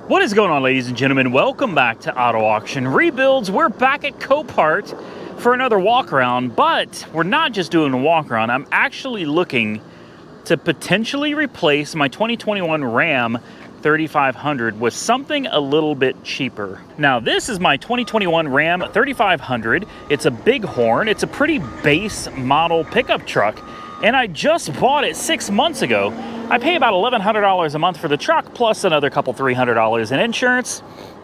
What is going on, ladies and gentlemen? Welcome back to Auto Auction Rebuilds. We're back at Copart for another walk around, but we're not just doing a walk around. I'm actually looking to potentially replace my 2021 Ram 3500 with something a little bit cheaper. Now, this is my 2021 Ram 3500. It's a bighorn. It's a pretty base model pickup truck, and I just bought it 6 months ago. I pay about $1,100 a month for the truck, plus another couple $300 in insurance,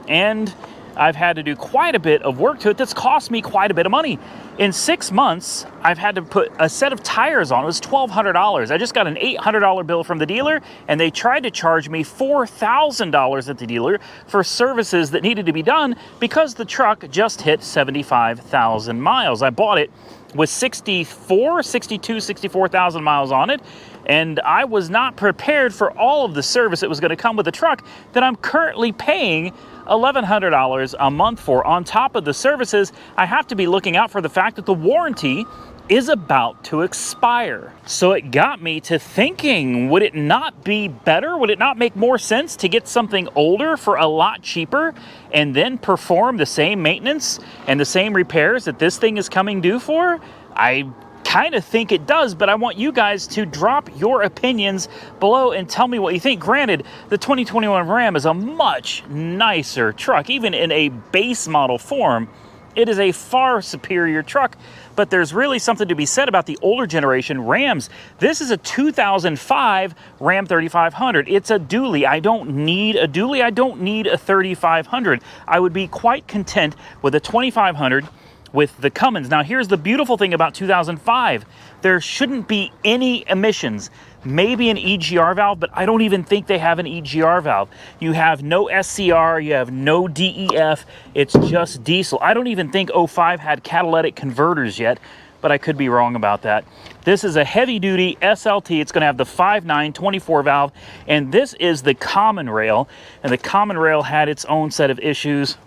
and I've had to do quite a bit of work to it that's cost me quite a bit of money. In 6 months, I've had to put a set of tires on. It was $1,200. I just got an $800 bill from the dealer, and they tried to charge me $4,000 at the dealer for services that needed to be done because the truck just hit 75,000 miles. I bought it with 64,000 miles on it, and I was not prepared for all of the service that was going to come with the truck that I'm currently paying $1,100 a month for. On top of the services, I have to be looking out for the fact that the warranty is about to expire. So it got me to thinking, would it not be better? Would it not make more sense to get something older for a lot cheaper and then perform the same maintenance and the same repairs that this thing is coming due for? I kind of think it does, but I want you guys to drop your opinions below and tell me what you think. Granted, the 2021 Ram is a much nicer truck. Even in a base model form, it is a far superior truck, but there's really something to be said about the older generation Rams. This is a 2005 Ram 3500. It's a dually. I don't need a dually. I don't need a 3500. I would be quite content with a 2500 with the Cummins. Now, here's the beautiful thing about 2005. There shouldn't be any emissions. Maybe an EGR valve, but I don't even think they have an EGR valve. You have no SCR, you have no DEF, it's just diesel. I don't even think 05 had catalytic converters yet, but I could be wrong about that. This is a heavy-duty SLT. It's going to have the 5.9 24 valve, and this is the common rail, and the common rail had its own set of issues,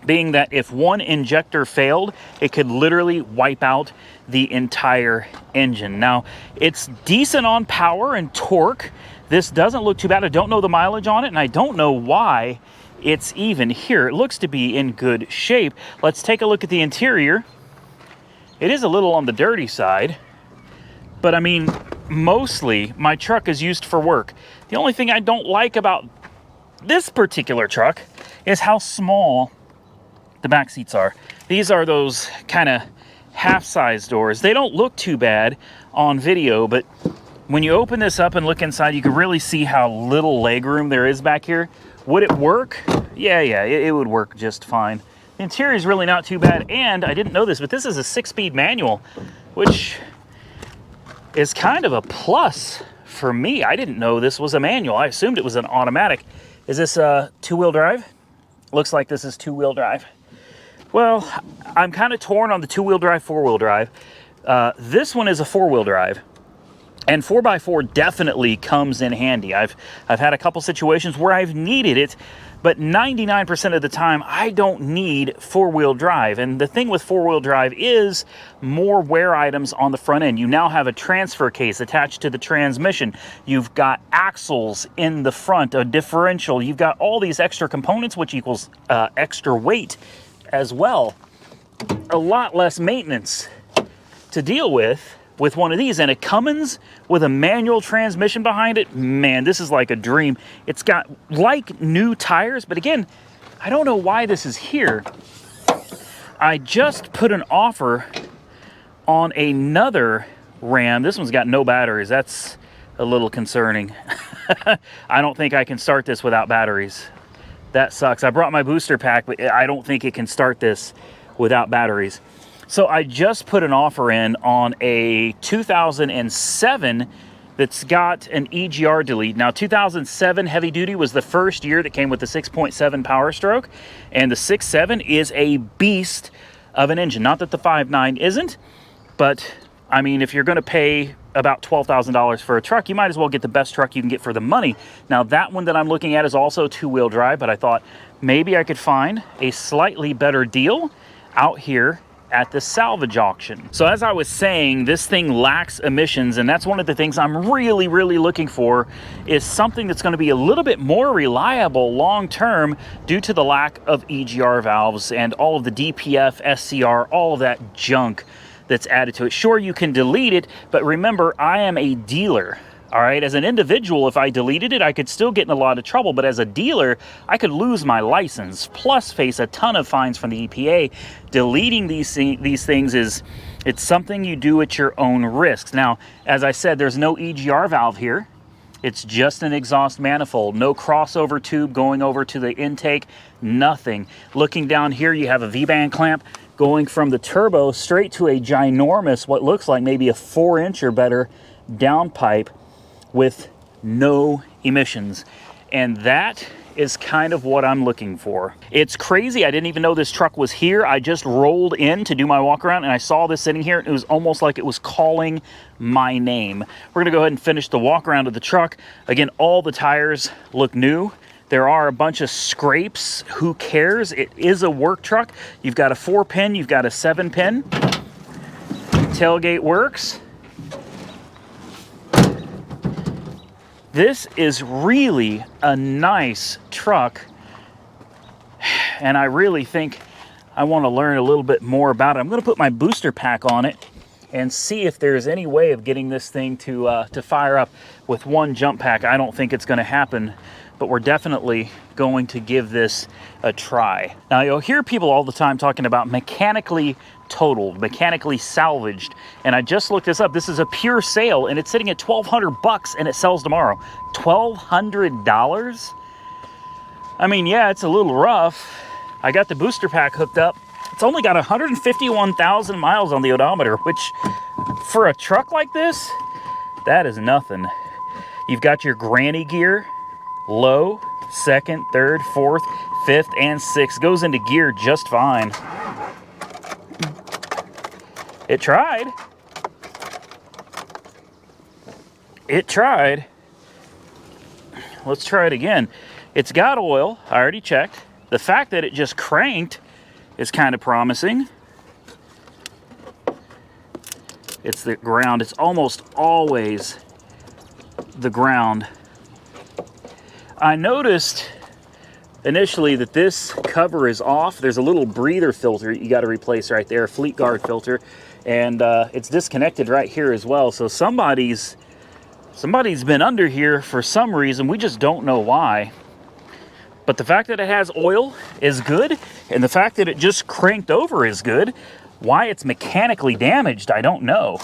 being that if one injector failed, it could literally wipe out the entire engine. Now, it's decent on power and torque. This doesn't look too bad. I don't know the mileage on it, and I don't know why it's even here. It looks to be in good shape. Let's take a look at the interior. It is a little on the dirty side, but I mean, mostly my truck is used for work. The only thing I don't like about this particular truck is how small the back seats are. These are those kind of half-size doors. They don't look too bad on video, but when you open this up and look inside, you can really see how little legroom there is back here. Would it work? Yeah, it would work just fine. The interior is really not too bad, and I didn't know this, but this is a 6-speed manual, which is kind of a plus for me. I didn't know this was a manual. I assumed it was an automatic. Is this a two-wheel drive? Looks like this is two-wheel drive. Well, I'm kind of torn on the two-wheel drive, four-wheel drive. This one is a four-wheel drive, and 4x4 definitely comes in handy. I've had a couple situations where I've needed it, but 99% of the time, I don't need four-wheel drive. And the thing with four-wheel drive is more wear items on the front end. You now have a transfer case attached to the transmission. You've got axles in the front, a differential. You've got all these extra components, which equals extra weight as well. A lot less maintenance to deal with one of these, and a Cummins with a manual transmission behind it. Man, this is like a dream. It's got like new tires, but again, I don't know why this is here. I just put an offer on another Ram. This one's got no batteries. That's a little concerning. I don't think I can start this without batteries. That sucks. I brought my booster pack, but I don't think it can start this without batteries. So I just put an offer in on a 2007 that's got an EGR delete. Now, 2007 heavy duty was the first year that came with the 6.7 Power Stroke, and the 6.7 is a beast of an engine. Not that the 5.9 isn't, but I mean, if you're going to pay about $12,000 for a truck, you might as well get the best truck you can get for the money. Now, that one that I'm looking at is also two-wheel drive, but I thought maybe I could find a slightly better deal out here at the salvage auction. So as I was saying, this thing lacks emissions, and that's one of the things I'm really looking for, is something that's going to be a little bit more reliable long term due to the lack of EGR valves and all of the DPF, SCR, all of that junk that's added to it. Sure, you can delete it, but remember, I am a dealer. All right, as an individual, if I deleted it, I could still get in a lot of trouble, but as a dealer, I could lose my license, plus face a ton of fines from the EPA. Deleting these things it's something you do at your own risks. Now, as I said, there's no EGR valve here. It's just an exhaust manifold, no crossover tube going over to the intake, nothing. Looking down here, you have a V-band clamp going from the turbo straight to a ginormous, what looks like maybe a 4-inch or better downpipe with no emissions. And that is kind of what I'm looking for. It's crazy. I didn't even know this truck was here. I just rolled in to do my walk around and I saw this sitting here, and it was almost like it was calling my name. We're gonna go ahead and finish the walk around of the truck. Again, all the tires look new. There are a bunch of scrapes. Who cares? It is a work truck. You've got a 4-pin, you've got a 7-pin. Tailgate works. This is really a nice truck, and I really think I want to learn a little bit more about it. I'm going to put my booster pack on it and see if there's any way of getting this thing to fire up with one jump pack. I don't think it's going to happen, but we're definitely going to give this a try. Now, you'll hear people all the time talking about mechanically totaled, mechanically salvaged, and I just looked this up. This is a pure sale, and it's sitting at $1,200 and it sells tomorrow. $1,200? I mean, yeah, it's a little rough. I got the booster pack hooked up. It's only got 151,000 miles on the odometer, which for a truck like this, that is nothing. You've got your granny gear, low, second, third, fourth, fifth, and sixth. Goes into gear just fine. It tried. It tried. Let's try it again. It's got oil. I already checked. The fact that it just cranked is kind of promising. It's the ground. It's almost always the ground. I noticed initially that this cover is off. There's a little breather filter you got to replace right there, a Fleet Guard filter, and it's disconnected right here as well. So somebody's been under here for some reason. We just don't know why. But the fact that it has oil is good, and the fact that it just cranked over is good. Why it's mechanically damaged, I don't know.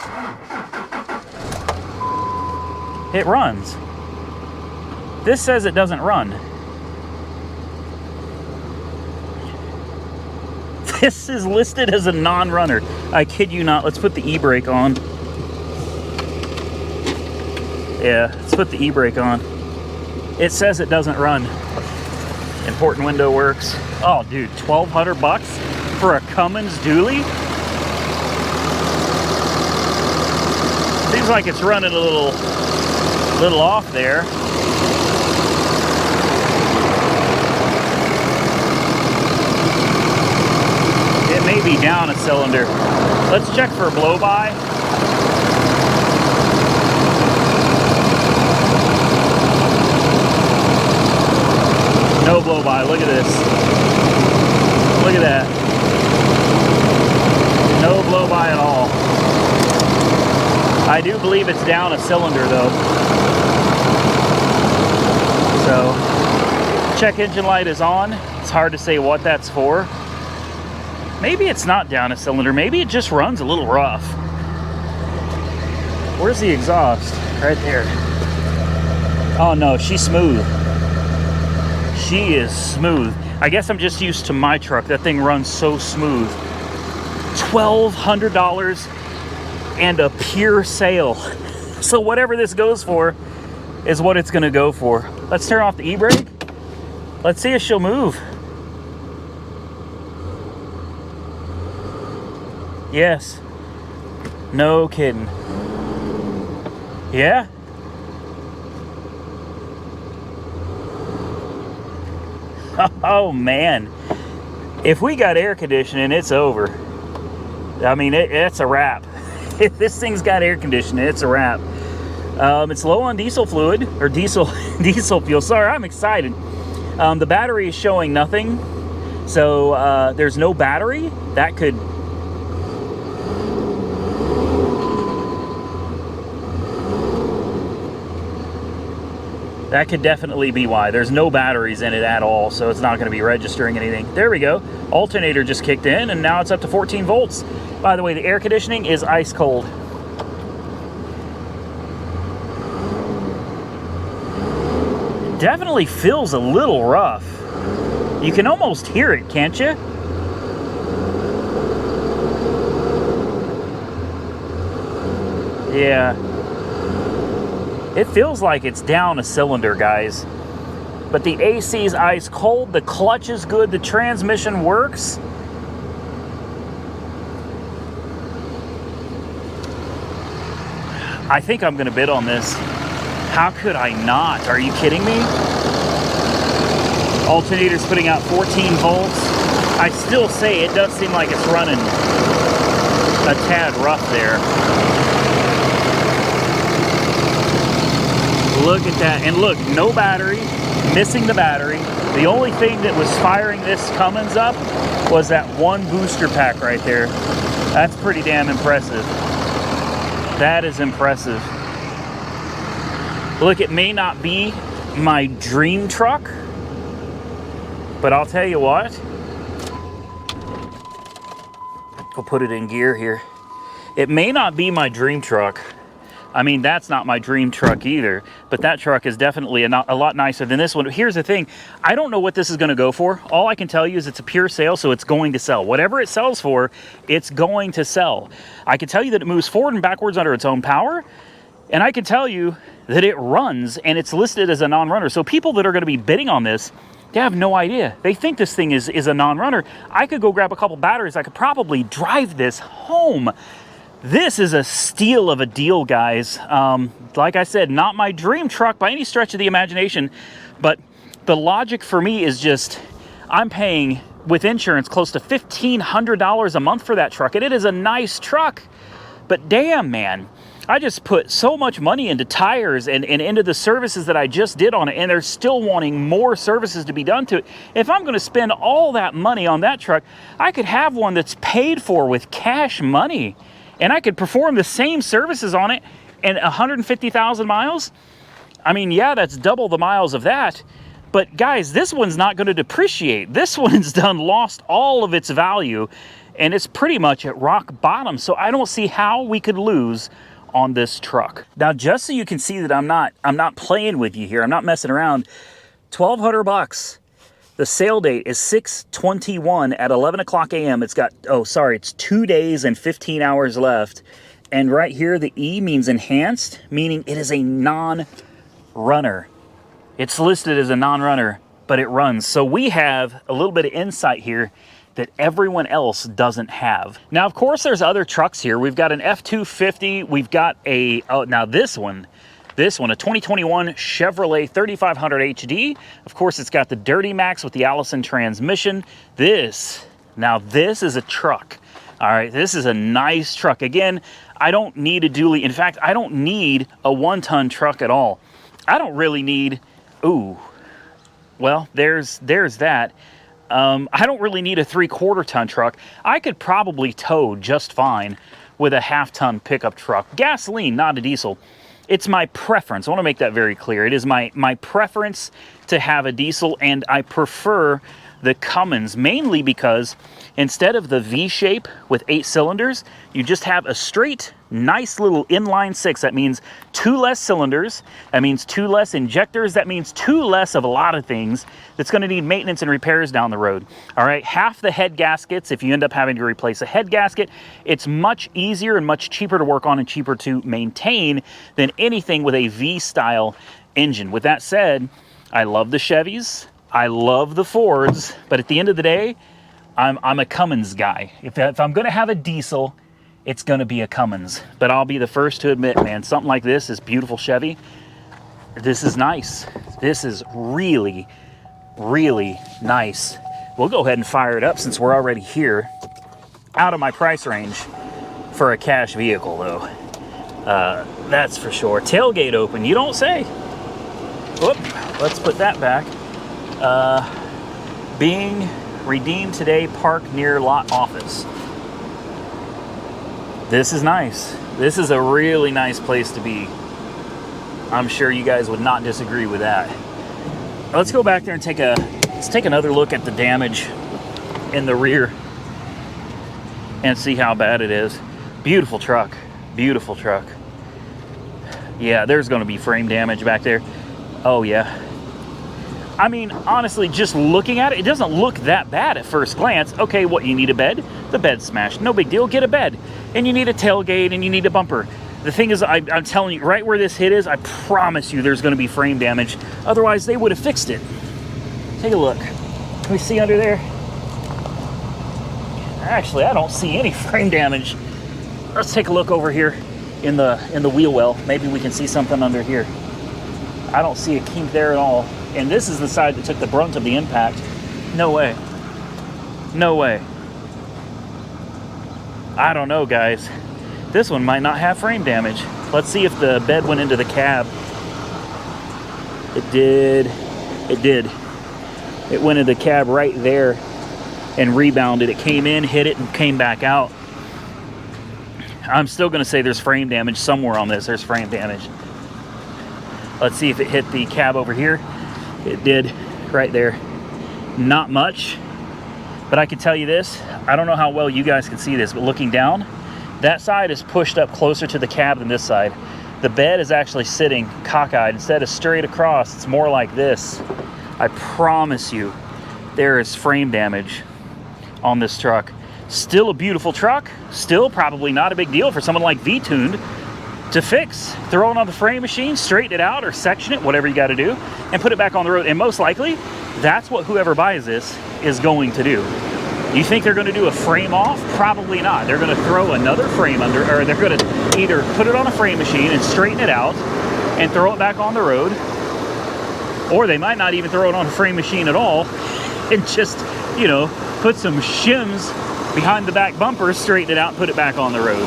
It runs. This says it doesn't run. This is listed as a non-runner. I kid you not. Let's put the e-brake on. Yeah, let's put the e-brake on. It says it doesn't run. Important window works. Oh, dude, $1,200 for a Cummins dually? Seems like it's running a little off there. It may be down a cylinder. Let's check for a blow-by. No blow-by. Look at this. Look at that. No blow-by at all. I do believe it's down a cylinder though. So, check engine light is on. It's hard to say what that's for. Maybe it's not down a cylinder. Maybe it just runs a little rough. Where's the exhaust? Right there. Oh no, she's smooth. She is smooth. I guess I'm just used to my truck. That thing runs so smooth. $1,200 and a pure sale. So whatever this goes for is what it's gonna go for. Let's turn off the e-brake. Let's see if she'll move. Yes. No kidding. Yeah. Oh man. If we got air conditioning, it's over. I mean, it's a wrap. If this thing's got air conditioning, it's a wrap. It's low on diesel fluid, or diesel fuel. Sorry, I'm excited. The battery is showing nothing, so there's no battery. That could definitely be why. There's no batteries in it at all, so it's not going to be registering anything. There we go. Alternator just kicked in, and now it's up to 14 volts. By the way, the air conditioning is ice cold. It definitely feels a little rough. You can almost hear it, can't you? Yeah. It feels like it's down a cylinder, guys. But the AC is ice cold, the clutch is good, the transmission works. I think I'm gonna bid on this. How could I not? Are you kidding me? Alternator's putting out 14 volts. I still say it does seem like it's running a tad rough there. Look at that, and look, no battery, missing the battery. The only thing that was firing this Cummins up was that one booster pack right there. That's pretty damn impressive. That is impressive. Look, it may not be my dream truck, but I'll tell you what. I'll put it in gear here. It may not be my dream truck. I mean, that's not my dream truck either, but that truck is definitely a lot nicer than this one. Here's the thing. I don't know what this is going to go for. All I can tell you is it's a pure sale, so it's going to sell. Whatever it sells for, it's going to sell. I can tell you that it moves forward and backwards under its own power, and I can tell you that it runs, and it's listed as a non-runner. So people that are going to be bidding on this, they have no idea. They think this thing is a non-runner. I could go grab a couple batteries. I could probably drive this home. This is a steal of a deal, guys. Like I said, not my dream truck by any stretch of the imagination, but the logic for me is just, I'm paying with insurance close to $1,500 a month for that truck, and it is a nice truck. But damn, man, I just put so much money into tires and into the services that I just did on it, and they're still wanting more services to be done to it. If I'm going to spend all that money on that truck, I could have one that's paid for with cash money. And I could perform the same services on it in 150,000 miles. I mean, yeah, that's double the miles of that. But guys, this one's not going to depreciate. This one's lost all of its value, and it's pretty much at rock bottom. So I don't see how we could lose on this truck. Now, just so you can see that I'm not playing with you here, I'm not messing around. $1,200. The sale date is 6/21 at 11 o'clock a.m. It's got, it's 2 days and 15 hours left. And right here, the E means enhanced, meaning it is a non-runner. It's listed as a non-runner, but it runs. So we have a little bit of insight here that everyone else doesn't have. Now, of course, there's other trucks here. We've got an F-250. We've got now this one, a 2021 Chevrolet 3500 HD. Of course, it's got the Dirty Max with the Allison transmission. This is a truck. All right, this is a nice truck. Again, I don't need a dually. In fact, I don't need a 1-ton truck at all. I don't really need, there's that. I don't really need a 3/4 ton truck. I could probably tow just fine with a 1/2-ton pickup truck. Gasoline, not a diesel. It's my preference. I want to make that very clear. It is my preference to have a diesel, and I prefer the Cummins, mainly because instead of the V shape with 8 cylinders, you just have a straight, nice little inline 6. That means 2 less cylinders. That means 2 less injectors. That means 2 less of a lot of things that's going to need maintenance and repairs down the road. All right, half the head gaskets, if you end up having to replace a head gasket, it's much easier and much cheaper to work on and cheaper to maintain than anything with a V-style engine. With that said, I love the Chevys. I love the Fords, but at the end of the day, I'm a Cummins guy. If I'm going to have a diesel, it's going to be a Cummins. But I'll be the first to admit, man, something like this beautiful Chevy. This is nice. This is really, really nice. We'll go ahead and fire it up since we're already here. out of my price range for a cash vehicle, though. That's for sure. Tailgate open, you don't say. Whoop, let's put that back. Being redeemed today, park near lot office. This is nice. This is a really nice place to be. I'm sure you guys would not disagree with that. Let's go back there and let's take another look at the damage in the rear and see how bad it is. Beautiful truck, beautiful truck. Yeah, there's gonna be frame damage back there. Oh yeah. I mean, honestly, just looking at it, it doesn't look that bad at first glance. Okay, what, you need a bed? The bed's smashed, no big deal, get a bed. And you need a tailgate and you need a bumper. The thing is, I'm telling you, right where this hit is, I promise you there's gonna be frame damage. Otherwise, they would have fixed it. Take a look. Can we see under there? Actually, I don't see any frame damage. Let's take a look over here in the wheel well. Maybe we can see something under here. I don't see a kink there at all. And this is the side that took the brunt of the impact. No way. No way. I don't know, guys. This one might not have frame damage. Let's see if the bed went into the cab. It did. It did. It went into the cab right there and rebounded. It came in, hit it, and came back out. I'm still going to say there's frame damage somewhere on this. There's frame damage. Let's see if it hit the cab over here. It did right there. Not much, but I can tell you this. I don't know how well you guys can see this, but looking down, that side is pushed up closer to the cab than this side. The bed is actually sitting cockeyed. Instead of straight across, it's more like this. I promise you, there is frame damage on this truck. Still a beautiful truck. Still probably not a big deal for someone like V-Tuned to fix. Throw it on the frame machine, straighten it out or section it, whatever you got to do, and put it back on the road. And most likely, that's what whoever buys this is going to do. You think they're going to do a frame off? Probably not. They're going to throw another frame under, or they're going to either put it on a frame machine and straighten it out and throw it back on the road, or they might not even throw it on a frame machine at all and just, you know, put some shims behind the back bumper, straighten it out, and put it back on the road.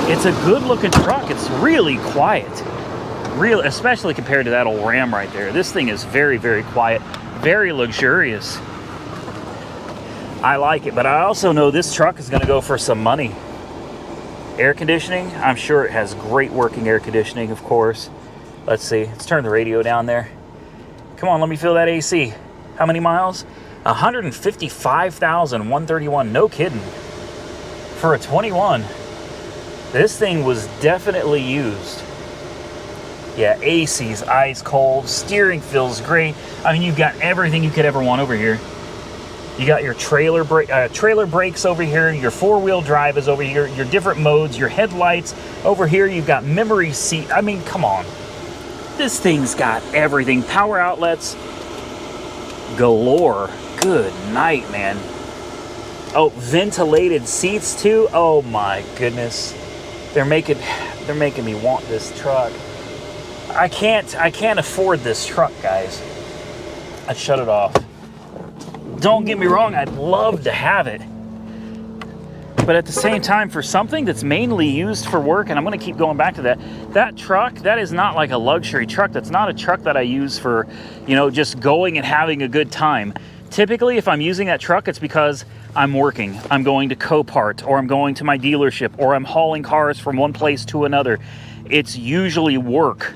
It's a good looking truck. It's really quiet. Especially compared to that old Ram right there. This thing is very, very quiet, very luxurious. I like it, but I also know this truck is gonna go for some money. Air conditioning, I'm sure it has great working air conditioning, of course. Let's see, let's turn the radio down there. Come on, let me feel that AC. How many miles? 155,131, no kidding. For a 21. This thing was definitely used. Yeah, AC's ice cold, steering feels great. I mean, you've got everything you could ever want over here. You got your trailer brakes over here, your four-wheel drive is over here, your different modes, your headlights. Over here, you've got memory seat. I mean, come on. This thing's got everything. Power outlets galore. Good night, man. Oh, ventilated seats too. Oh my goodness. They're making me want this truck. I can't afford this truck, guys. I'd shut it off. Don't get me wrong, I'd love to have it. But at the same time, for something that's mainly used for work, and I'm gonna keep going back to that, that truck, that is not like a luxury truck. That's not a truck that I use for, you know, just going and having a good time. Typically, if I'm using that truck, it's because I'm working. I'm going to Copart, or I'm going to my dealership, or I'm hauling cars from one place to another. It's usually work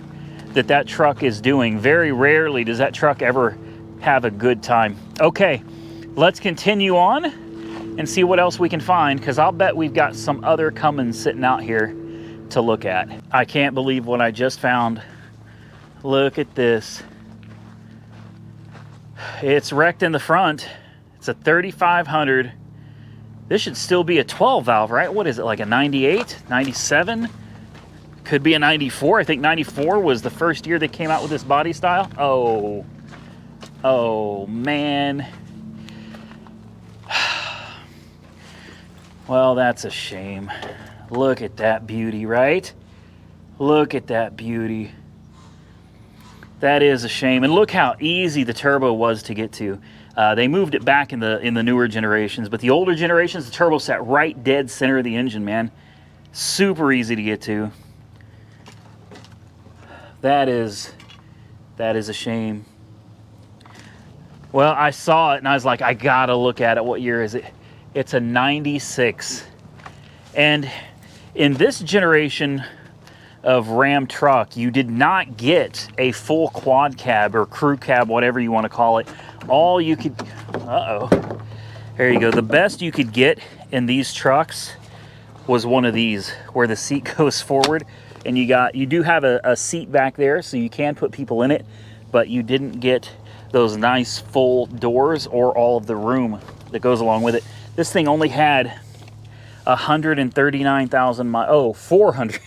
that truck is doing. Very rarely does that truck ever have a good time. Okay, let's continue on and see what else we can find, because I'll bet we've got some other Cummins sitting out here to look at. I can't believe what I just found. Look at this. It's wrecked in the front. It's a 3500. This should still be a 12 valve, right? What is it, like a 98, 97? Could be a 94. I think 94 was the first year they came out with this body style. Oh man. Well, that's a shame. Look at that beauty, right? Look at that beauty. That is a shame. And look how easy the turbo was to get to. They moved it back in the newer generations, but the older generations, the turbo sat right dead center of the engine, man. Super easy to get to. That is a shame. Well, I saw it and I was like, I gotta look at it. What year is it? It's a 96. And in this generation of Ram truck, you did not get a full quad cab or crew cab, whatever you want to call it. All you could, there you go. The best you could get in these trucks was one of these, where the seat goes forward, and you do have a seat back there, so you can put people in it, but you didn't get those nice full doors or all of the room that goes along with it. This thing only had 139,000 miles. Oh, 400.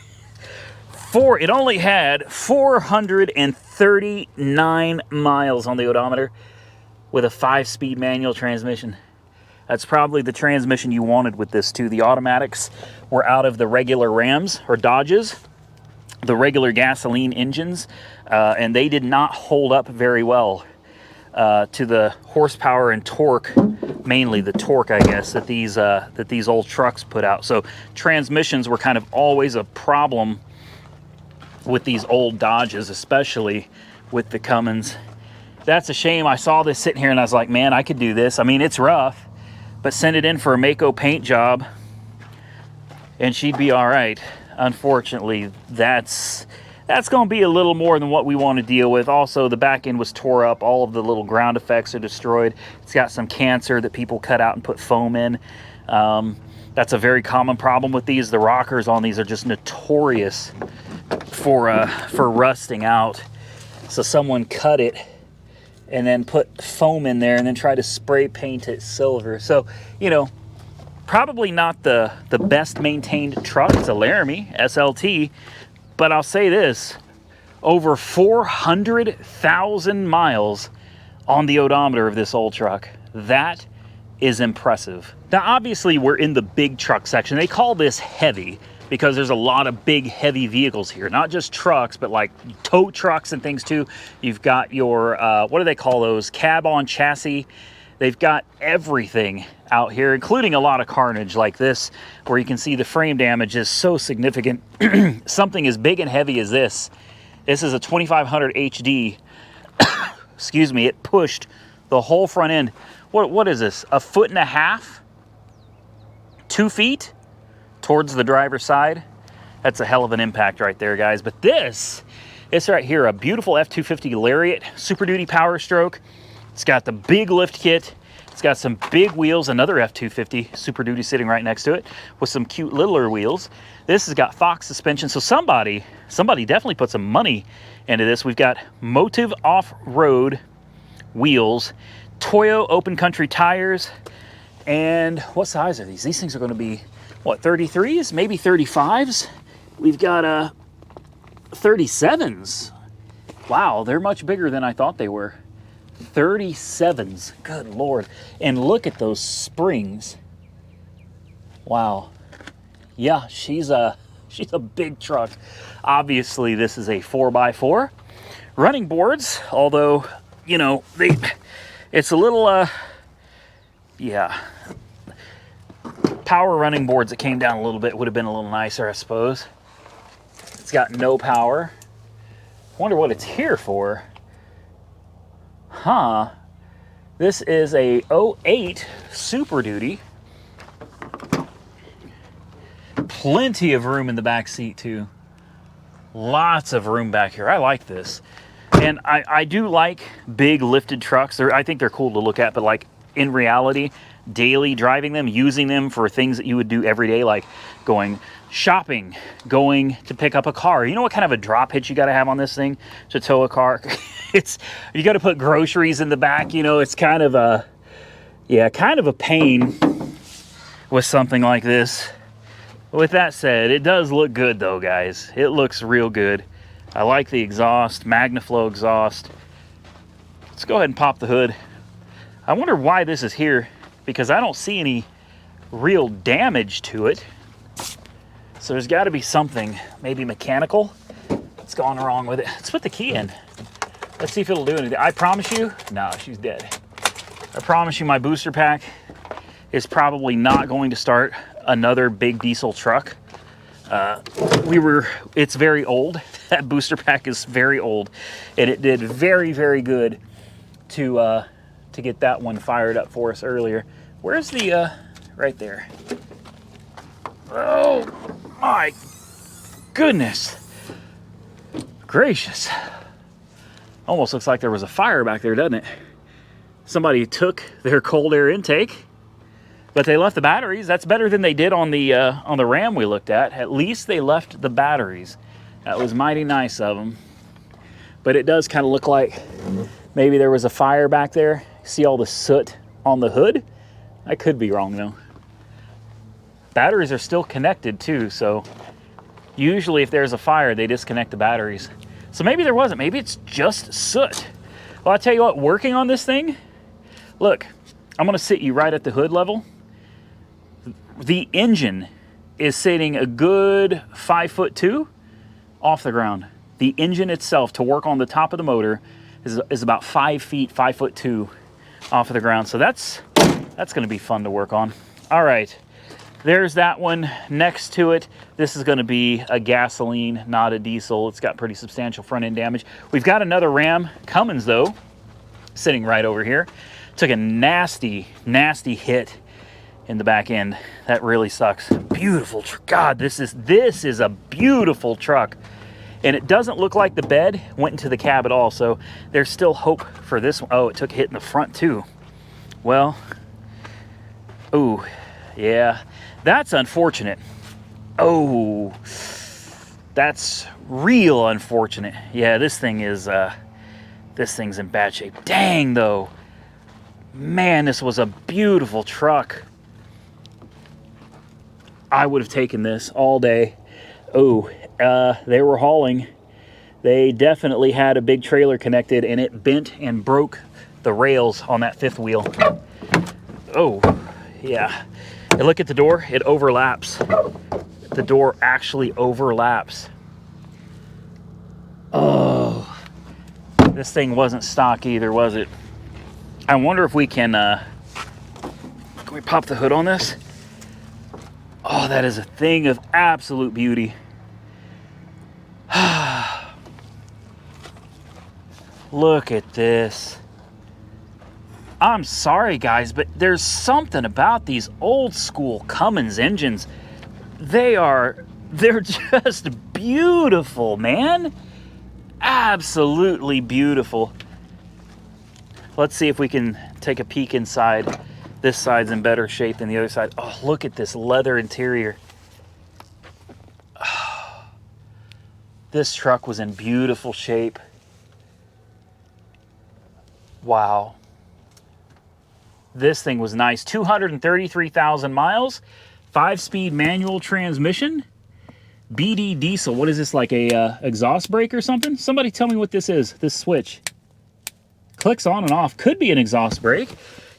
It only had 439 miles on the odometer with a 5-speed manual transmission. That's probably the transmission you wanted with this too. The automatics were out of the regular Rams or Dodges, the regular gasoline engines, and they did not hold up very well to the horsepower and torque, mainly the torque, I guess, that these old trucks put out. So transmissions were kind of always a problem with these old Dodges, especially with the Cummins. That's a shame. I saw this sitting here and I was like, man, I could do this. I mean, it's rough, but send it in for a Mako paint job and she'd be all right. Unfortunately, that's going to be a little more than what we want to deal with. Also, the back end was tore up. All of the little ground effects are destroyed. It's got some cancer that people cut out and put foam in. That's a very common problem with these. The rockers on these are just notorious for rusting out. So someone cut it and then put foam in there and then try to spray paint it silver. So, you know, probably not the best maintained truck. It's a Laramie SLT, but I'll say this, over 400,000 miles on the odometer of this old truck. That is impressive. Now, obviously, we're in the big truck section. They call this heavy because there's a lot of big, heavy vehicles here. Not just trucks, but like tow trucks and things too. You've got your, what do they call those? Cab on chassis. They've got everything out here, including a lot of carnage like this, where you can see the frame damage is so significant. Something as big and heavy as this. This is a 2500 HD. Excuse me, it pushed the whole front end. What is this? 1.5 feet? 2 feet towards the driver's side? That's a hell of an impact right there, guys. But this right here, a beautiful F-250 Lariat, Super Duty Power Stroke. It's got the big lift kit. It's got some big wheels, another F-250 Super Duty sitting right next to it with some cute littler wheels. This has got Fox suspension. So somebody definitely put some money into this. We've got Motive off-road wheels, Toyo open country tires, and what size are these? These things are going to be, what, 33s, maybe 35s? We've got 37s. Wow, they're much bigger than I thought they were. 37s, good Lord. And look at those springs. Wow. Yeah, she's a big truck. Obviously, this is a 4x4. Running boards, although, you know, it's a little, yeah. Power running boards that came down a little bit would have been a little nicer, I suppose. It's got no power. Wonder what it's here for. Huh. This is a 08 Super Duty. Plenty of room in the back seat too. Lots of room back here. I like this. And I do like big lifted trucks. I think they're cool to look at, but like in reality, daily driving them, using them for things that you would do every day, like going shopping, going to pick up a car. You know what kind of a drop hitch you got to have on this thing to tow a car? You got to put groceries in the back. You know, it's kind of a pain with something like this. With that said, it does look good though, guys. It looks real good. I like the exhaust, MagnaFlow exhaust. Let's go ahead and pop the hood. I wonder why this is here, because I don't see any real damage to it. So there's got to be something, maybe mechanical, that's gone wrong with it. Let's put the key in. Let's see if it'll do anything. I promise you, no, she's dead. I promise you my booster pack is probably not going to start another big diesel truck. It's very old. That booster pack is very old, and it did very, very good to get that one fired up for us earlier. Where's the, right there. Oh my goodness gracious. Almost looks like there was a fire back there, doesn't it? Somebody took their cold air intake, but they left the batteries. That's better than they did on the Ram we looked at. At least they left the batteries. That was mighty nice of them. But it does kind of look like maybe there was a fire back there. See all the soot on the hood? I could be wrong though. Batteries are still connected too, so usually if there's a fire, they disconnect the batteries. So maybe there wasn't. Maybe it's just soot. Well, I'll tell you what, working on this thing, look, I'm gonna sit you right at the hood level. The engine is sitting a good 5'2" off the ground. The engine itself, to work on the top of the motor, is about 5 feet, 5'2" off of the ground. So that's gonna be fun to work on. All right, there's that one. Next to it, this is gonna be a gasoline, not a diesel. It's got pretty substantial front end damage. We've got another Ram Cummins though, sitting right over here. Took a nasty, nasty hit in the back end. That really sucks. Beautiful, God, this is a beautiful truck. And it doesn't look like the bed went into the cab at all, so there's still hope for this one. Oh, it took a hit in the front too. Well, ooh, yeah, that's unfortunate. Oh, that's real unfortunate. Yeah, this thing's in bad shape. Dang though. Man, this was a beautiful truck. I would have taken this all day. Oh, they were hauling. They definitely had a big trailer connected, and it bent and broke the rails on that fifth wheel. Oh, yeah. And look at the door, it overlaps. The door actually overlaps. Oh, this thing wasn't stock either, was it? I wonder if we can we pop the hood on this? Oh, that is a thing of absolute beauty. Look at this. I'm sorry guys, but there's something about these old school Cummins engines. They're just beautiful, man. Absolutely beautiful. Let's see if we can take a peek inside. This side's in better shape than the other side. Oh, look at this leather interior. Oh, this truck was in beautiful shape. Wow. This thing was nice. 233,000 miles, 5-speed manual transmission, BD diesel. What is this, like a exhaust brake or something? Somebody tell me what this is, this switch. Clicks on and off. Could be an exhaust brake.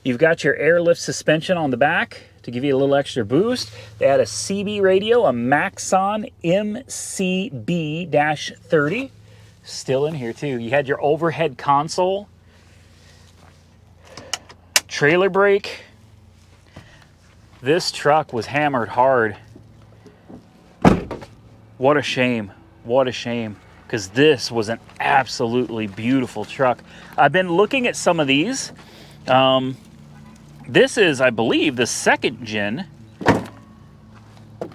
You've got your airlift suspension on the back to give you a little extra boost. They had a CB radio, a Maxon MCB-30. Still in here too. You had your overhead console. Trailer brake. This truck was hammered hard. What a shame. What a shame. Because this was an absolutely beautiful truck. I've been looking at some of these. This is, I believe, the second gen.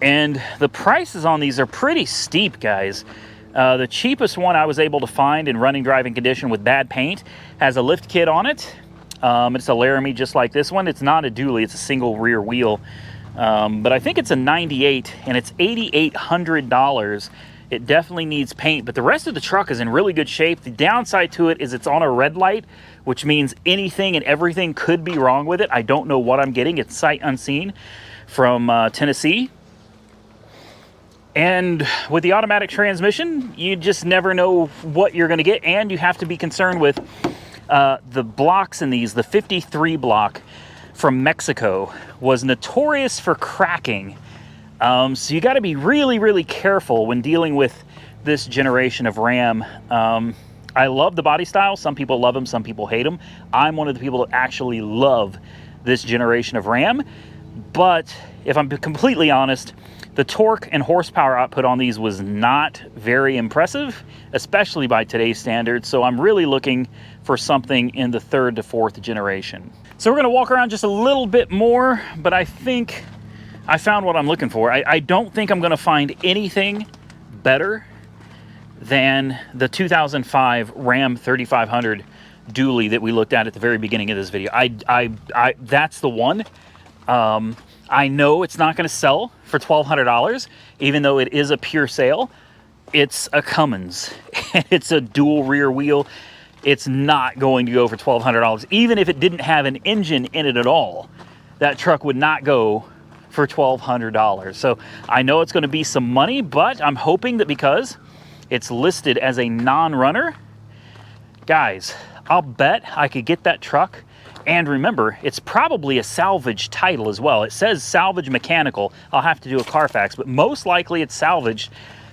And the prices on these are pretty steep, guys. The cheapest one I was able to find in running driving condition with bad paint has a lift kit on it. It's a Laramie just like this one. It's not a dually, it's a single rear wheel. But I think it's a 98 and it's $8,800. It definitely needs paint, but the rest of the truck is in really good shape. The downside to it is it's on a red light, which means anything and everything could be wrong with it. I don't know what I'm getting. It's sight unseen from Tennessee. And with the automatic transmission, you just never know what you're gonna get, and you have to be concerned with the blocks in these. The 53 block from Mexico was notorious for cracking. So you got to be really, really careful when dealing with this generation of Ram. I love the body style. Some people love them, some people hate them. I'm one of the people that actually love this generation of Ram. But if I'm completely honest, the torque and horsepower output on these was not very impressive, especially by today's standards. So I'm really looking for something in the 3rd to 4th generation. So we're gonna walk around just a little bit more, but I think I found what I'm looking for. I don't think I'm gonna find anything better than the 2005 Ram 3500 dually that we looked at the very beginning of this video. That's the one. I know it's not going to sell for $1,200, even though it is a pure sale. It's a Cummins. It's a dual rear wheel. It's not going to go for $1,200. Even if it didn't have an engine in it at all, that truck would not go for $1,200. So I know it's going to be some money, but I'm hoping that because it's listed as a non-runner, guys, I'll bet I could get that truck. And remember, it's probably a salvage title as well. It says salvage mechanical. I'll have to do a Carfax, but most likely it's salvaged.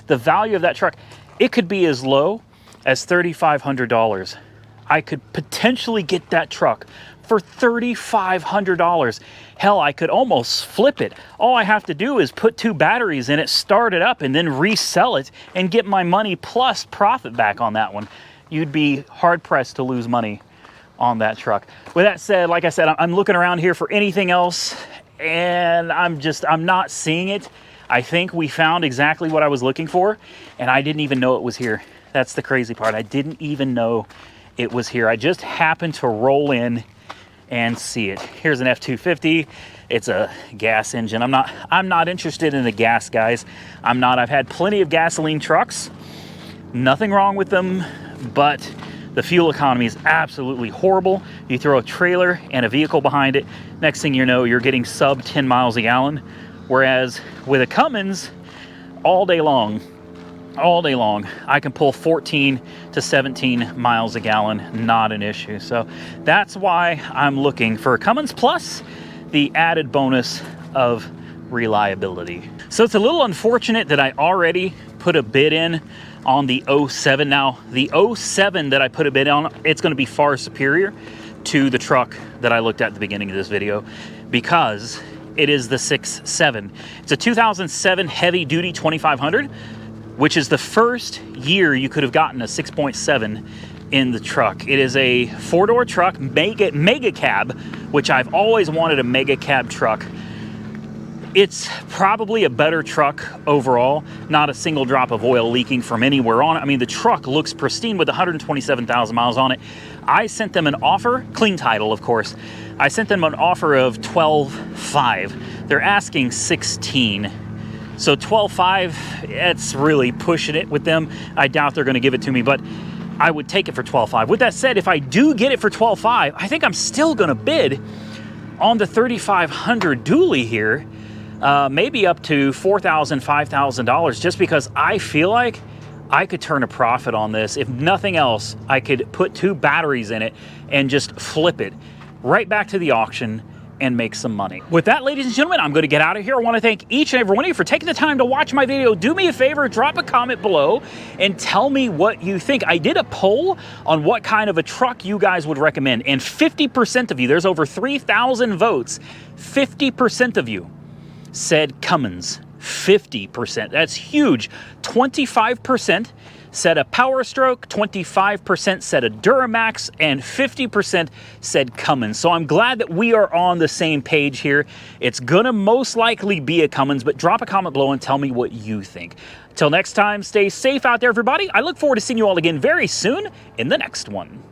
The value of that truck, it could be as low as $3,500. I could potentially get that truck for $3,500. Hell, I could almost flip it. All I have to do is put 2 batteries in it, start it up, and then resell it and get my money plus profit back on that one. You'd be hard-pressed to lose money on that truck. With that said, like I said, I'm looking around here for anything else, and I'm not seeing it. I think we found exactly what I was looking for, and I didn't even know it was here. That's the crazy part. I didn't even know it was here. I just happened to roll in and see it. Here's an F-250. It's a gas engine. I'm not interested in the gas, guys. I'm not. I've had plenty of gasoline trucks. Nothing wrong with them, but the fuel economy is absolutely horrible. You throw a trailer and a vehicle behind it, next thing you know, you're getting sub 10 miles a gallon. Whereas with a Cummins, all day long, I can pull 14 to 17 miles a gallon, not an issue. So that's why I'm looking for a Cummins, plus the added bonus of reliability. So it's a little unfortunate that I already put a bid in on the 07. Now, the 07 that I put a bid on, it's going to be far superior to the truck that I looked at the beginning of this video, because it is the 6.7. It's a 2007 heavy-duty 2500, which is the first year you could have gotten a 6.7 in the truck. It is a 4-door truck, mega cab, which I've always wanted a mega cab truck. It's probably a better truck overall, not a single drop of oil leaking from anywhere on it. I mean, the truck looks pristine with 127,000 miles on it. I sent them an offer, clean title, of course. I sent them an offer of $12,500. They're asking $16,000. So $12,500, it's really pushing it with them. I doubt they're gonna give it to me, but I would take it for $12,500. With that said, if I do get it for $12,500, I think I'm still gonna bid on the 3500 dually here. Maybe up to $4,000, $5,000, just because I feel like I could turn a profit on this. If nothing else, I could put 2 batteries in it and just flip it right back to the auction and make some money. With that, ladies and gentlemen, I'm going to get out of here. I want to thank each and every one of you for taking the time to watch my video. Do me a favor, drop a comment below and tell me what you think. I did a poll on what kind of a truck you guys would recommend, and 50% of you, there's over 3,000 votes, 50% of you said Cummins. 50%. That's huge. 25% said a Power Stroke, 25% said a Duramax, and 50% said Cummins. So I'm glad that we are on the same page here. It's gonna most likely be a Cummins, but drop a comment below and tell me what you think. Till next time, stay safe out there, everybody. I look forward to seeing you all again very soon in the next one.